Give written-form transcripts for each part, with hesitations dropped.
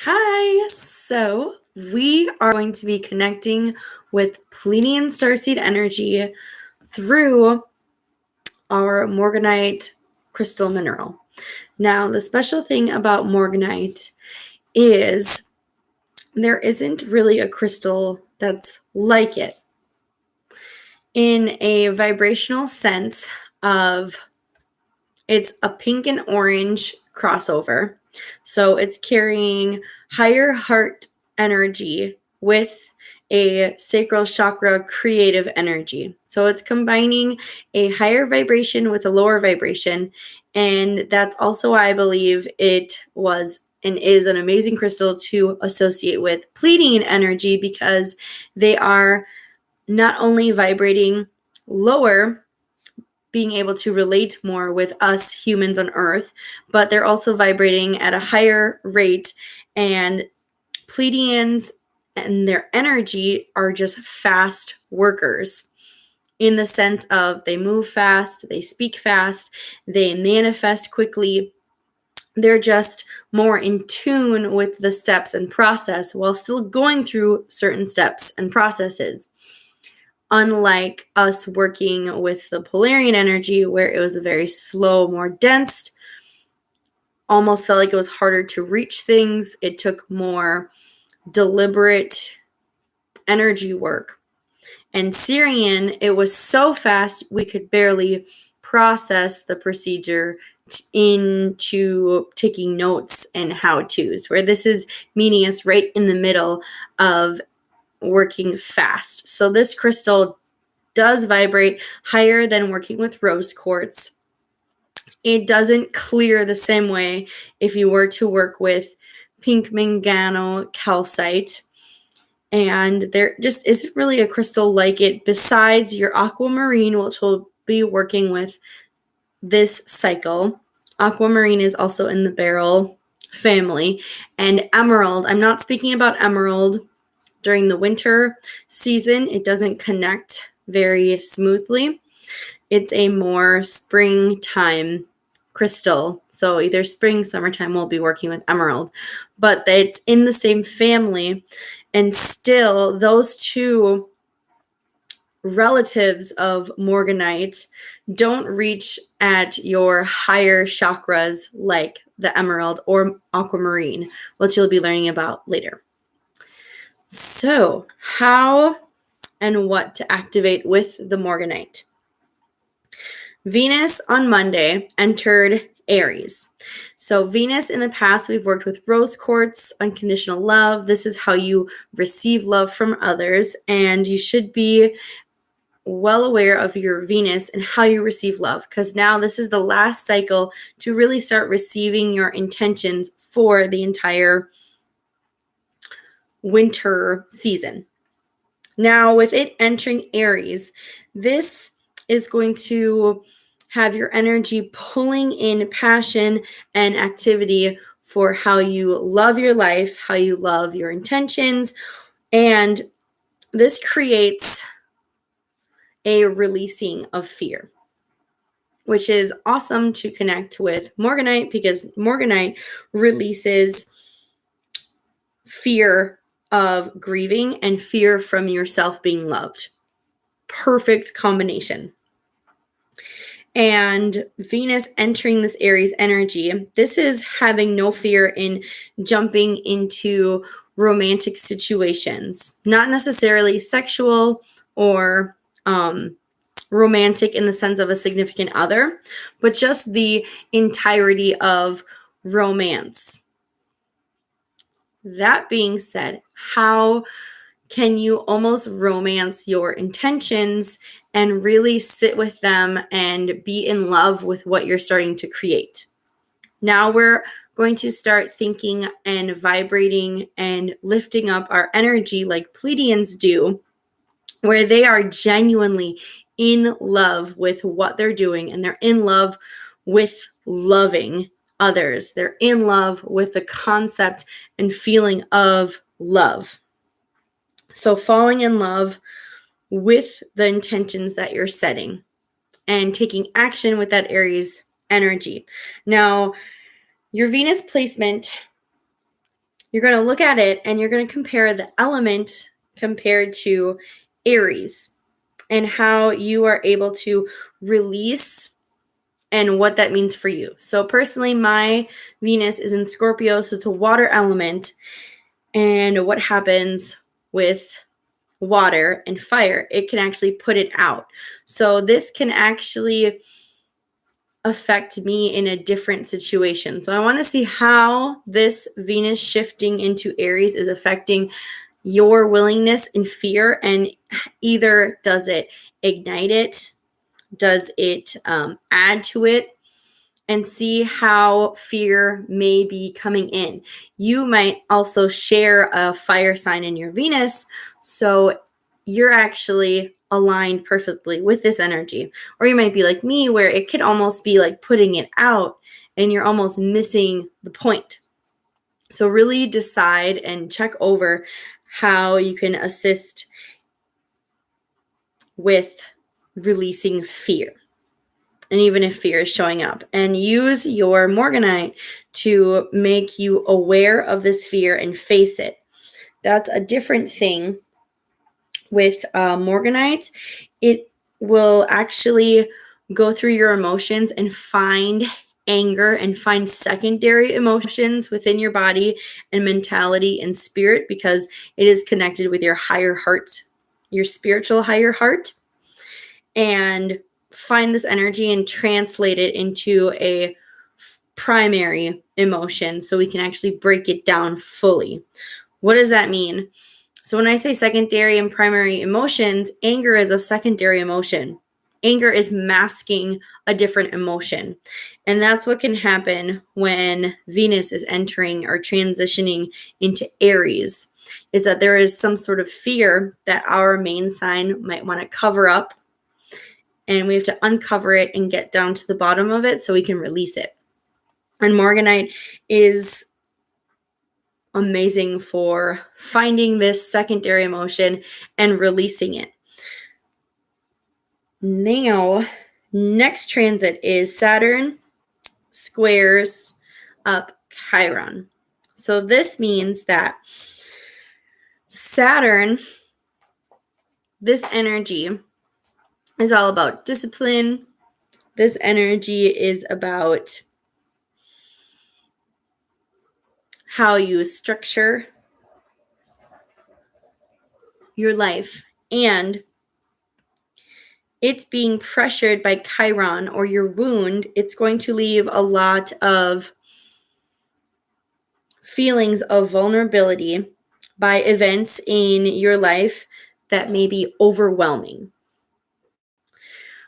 Hi, so we are going to be connecting with Pleiadian starseed energy through our morganite crystal mineral. Now, the special thing about morganite is there isn't really a crystal that's like it in a vibrational sense of it's a pink and orange crossover. So it's carrying higher heart energy with a sacral chakra creative energy. So it's combining a higher vibration with a lower vibration. And that's also why I believe it was and is an amazing crystal to associate with Pleiadian energy, because they are not only vibrating lower, being able to relate more with us humans on Earth, but they're also vibrating at a higher rate. And Pleiadians and their energy are just fast workers in the sense of they move fast, they speak fast, they manifest quickly. They're just more in tune with the steps and process while still going through certain steps and processes. Unlike us working with the Polarian energy, where it was a very slow, more dense, almost felt like it was harder to reach things. It took more deliberate energy work. And Syrian, it was so fast we could barely process the procedure into taking notes and how-tos, where this is meeting us right in the middle of working fast. So this crystal does vibrate higher than working with rose quartz. It doesn't clear the same way if you were to work with pink mangano calcite. And there just isn't really a crystal like it besides your aquamarine, which we'll be working with this cycle. Aquamarine is also in the beryl family. And emerald, I'm not speaking about emerald during the winter season. It doesn't connect very smoothly. It's a more springtime crystal. So either spring, summertime, we'll be working with emerald, but it's in the same family. And still, those two relatives of morganite don't reach at your higher chakras like the emerald or aquamarine, which you'll be learning about later. So, how and what to activate with the morganite? Venus on Monday entered Aries. So Venus in the past, we've worked with rose quartz, unconditional love. This is how you receive love from others, and you should be well aware of your Venus and how you receive love, because now this is the last cycle to really start receiving your intentions for the entire winter season. Now, with it entering Aries, this is going to have your energy pulling in passion and activity for how you love your life, how you love your intentions. And this creates a releasing of fear, which is awesome to connect with morganite, because morganite releases fear of grieving and fear from yourself being loved. Perfect combination. And Venus entering this Aries energy, this is having no fear in jumping into romantic situations, not necessarily sexual or romantic in the sense of a significant other, but just the entirety of romance. That being said, how can you almost romance your intentions and really sit with them and be in love with what you're starting to create? Now we're going to start thinking and vibrating and lifting up our energy like Pleiadians do, where they are genuinely in love with what they're doing, and they're in love with loving others. They're in love with the concept and feeling of love. So falling in love with the intentions that you're setting and taking action with that Aries energy. Now, your Venus placement, you're going to look at it and you're going to compare the element compared to Aries and how you are able to release and what that means for you. So personally, my Venus is in Scorpio, so it's a water element. And what happens with water and fire, it can actually put it out. So this can actually affect me in a different situation. So I want to see how this Venus shifting into Aries is affecting your willingness and fear, and either does it ignite it, does it add to it, and see how fear may be coming in. You might also share a fire sign in your Venus, so you're actually aligned perfectly with this energy. Or you might be like me, where it could almost be like putting it out and you're almost missing the point. So really decide and check over how you can assist with releasing fear. And even if fear is showing up, and use your morganite to make you aware of this fear and face it. That's a different thing with morganite. It will actually go through your emotions and find anger and find secondary emotions within your body and mentality and spirit, because it is connected with your higher heart, your spiritual higher heart, and find this energy and translate it into a primary emotion so we can actually break it down fully. What does that mean? So when I say secondary and primary emotions, anger is a secondary emotion. Anger is masking a different emotion. And that's what can happen when Venus is entering or transitioning into Aries, is that there is some sort of fear that our main sign might want to cover up, and we have to uncover it and get down to the bottom of it so we can release it. And morganite is amazing for finding this secondary emotion and releasing it. Now, next transit is Saturn squares up Chiron. So this means that Saturn, this energy, is all about discipline. This energy is about how you structure your life, and it's being pressured by Chiron or your wound. It's going to leave a lot of feelings of vulnerability by events in your life that may be overwhelming.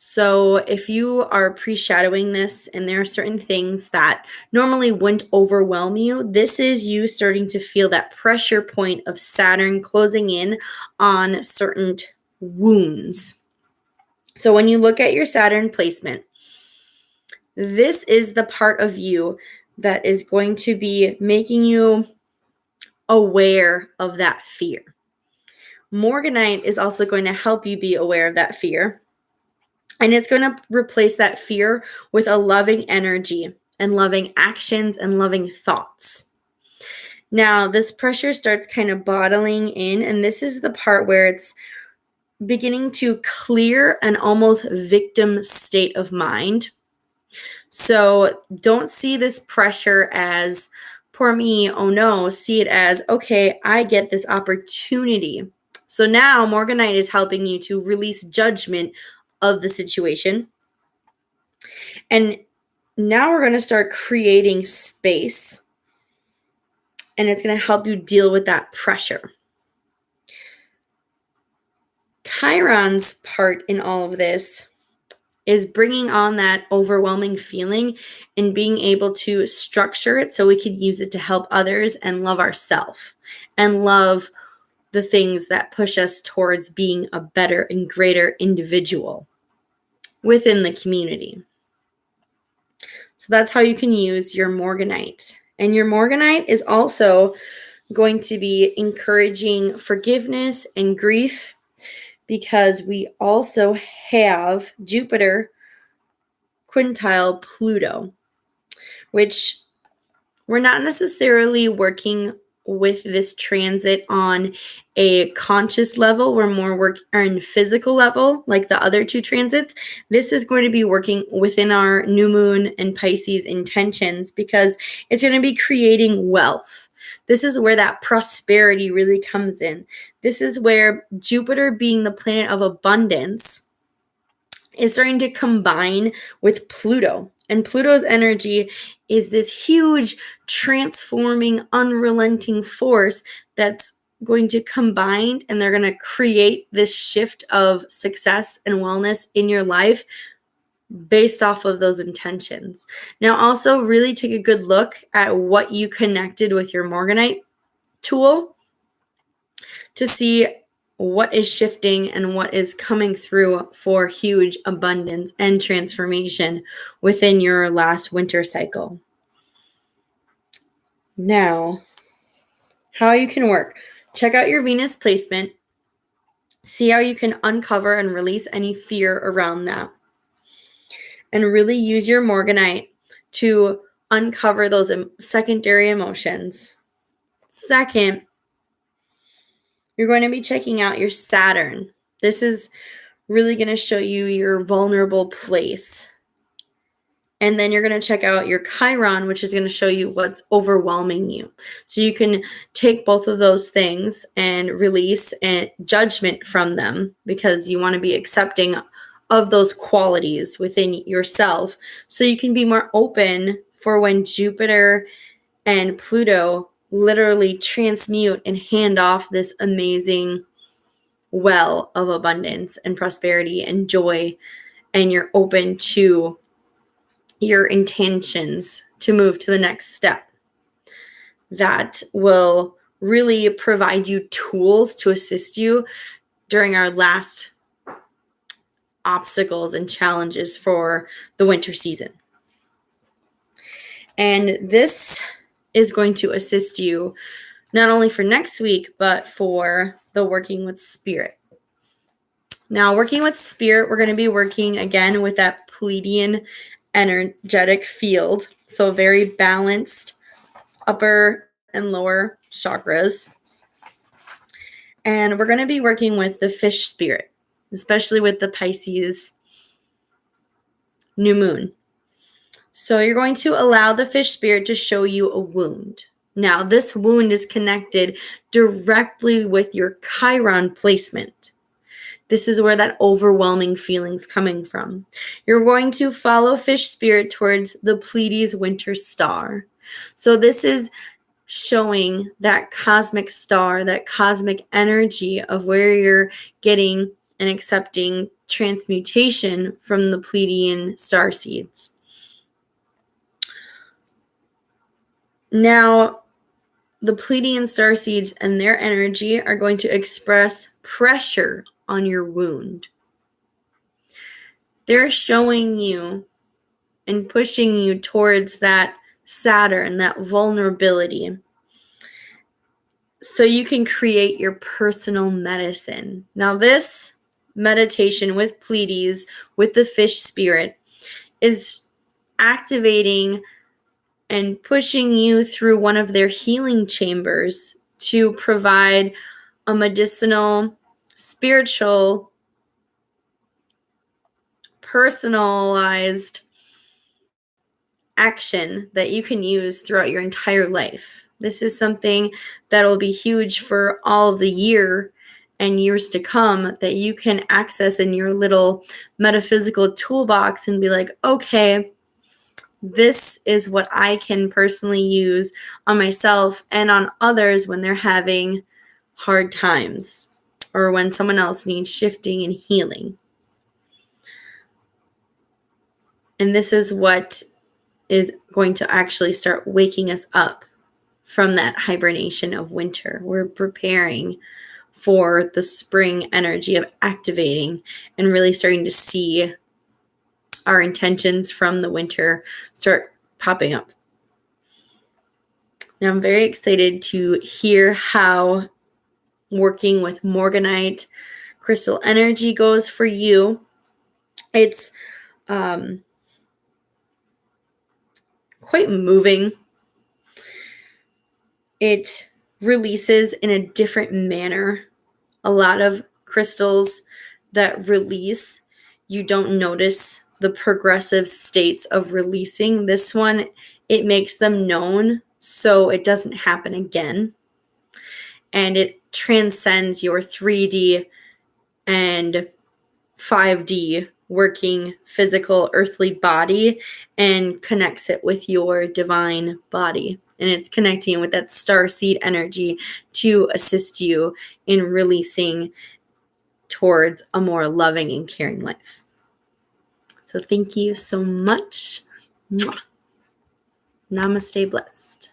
So if you are pre-shadowing this and there are certain things that normally wouldn't overwhelm you, this is you starting to feel that pressure point of Saturn closing in on certain wounds. So when you look at your Saturn placement, this is the part of you that is going to be making you aware of that fear. Morganite is also going to help you be aware of that fear. And it's going to replace that fear with a loving energy and loving actions and loving thoughts. Now, this pressure starts kind of bottling in, and this is the part where it's beginning to clear an almost victim state of mind. So don't see this pressure as, poor me, oh no. See it as, okay, I get this opportunity. So now morganite is helping you to release judgment of the situation. And now we're going to start creating space, and it's going to help you deal with that pressure. Chiron's part in all of this is bringing on that overwhelming feeling and being able to structure it so we can use it to help others and love ourselves and love the things that push us towards being a better and greater individual within the community. So that's how you can use your morganite. And your morganite is also going to be encouraging forgiveness and grief, because we also have Jupiter quintile Pluto, which we're not necessarily working with this transit on a conscious level. We're more working on physical level, like the other two transits. This is going to be working within our new moon and Pisces intentions because it's going to be creating wealth. This is where that prosperity really comes in. This is where Jupiter, being the planet of abundance, is starting to combine with Pluto. And Pluto's energy is this huge, transforming, unrelenting force that's going to combine, and they're going to create this shift of success and wellness in your life based off of those intentions. Now, also really take a good look at what you connected with your morganite tool to see what is shifting and what is coming through for huge abundance and transformation within your last winter cycle. Now, how you can work. Check out your Venus placement. See how you can uncover and release any fear around that. And really use your morganite to uncover those secondary emotions. Second, you're going to be checking out your Saturn. This is really going to show you your vulnerable place. And then you're going to check out your Chiron, which is going to show you what's overwhelming you. So you can take both of those things and release a judgment from them because you want to be accepting of those qualities within yourself. So you can be more open for when Jupiter and Pluto literally transmute and hand off this amazing well of abundance and prosperity and joy, and you're open to your intentions to move to the next step. That will really provide you tools to assist you during our last obstacles and challenges for the winter season. And this is going to assist you not only for next week, but for the working with spirit. Now, working with spirit, we're going to be working again with that Pleiadian energetic field. So very balanced upper and lower chakras. And we're going to be working with the fish spirit, especially with the Pisces new moon. So you're going to allow the fish spirit to show you a wound. Now, this wound is connected directly with your Chiron placement. This is where that overwhelming feeling's coming from. You're going to follow fish spirit towards the Pleiades winter star. So this is showing that cosmic star, that cosmic energy of where you're getting and accepting transmutation from the Pleiadian star seeds. Now, the Pleiadian star seeds and their energy are going to express pressure on your wound. They're showing you and pushing you towards that Saturn, that vulnerability, so you can create your personal medicine. Now, this meditation with Pleiades, with the fish spirit, is activating and pushing you through one of their healing chambers to provide a medicinal, spiritual, personalized action that you can use throughout your entire life. This is something that will be huge for all of the year and years to come that you can access in your little metaphysical toolbox and be like, okay, this is what I can personally use on myself and on others when they're having hard times or when someone else needs shifting and healing. And this is what is going to actually start waking us up from that hibernation of winter. We're preparing for the spring energy of activating and really starting to see our intentions from the winter start popping up. Now, I'm very excited to hear how working with morganite crystal energy goes for you. It's quite moving. It releases in a different manner. A lot of crystals that release, you don't notice the progressive states of releasing. This one, it makes them known so it doesn't happen again. And it transcends your 3D and 5D working physical earthly body and connects it with your divine body. And it's connecting with that starseed energy to assist you in releasing towards a more loving and caring life. So thank you so much. Mwah. Namaste blessed.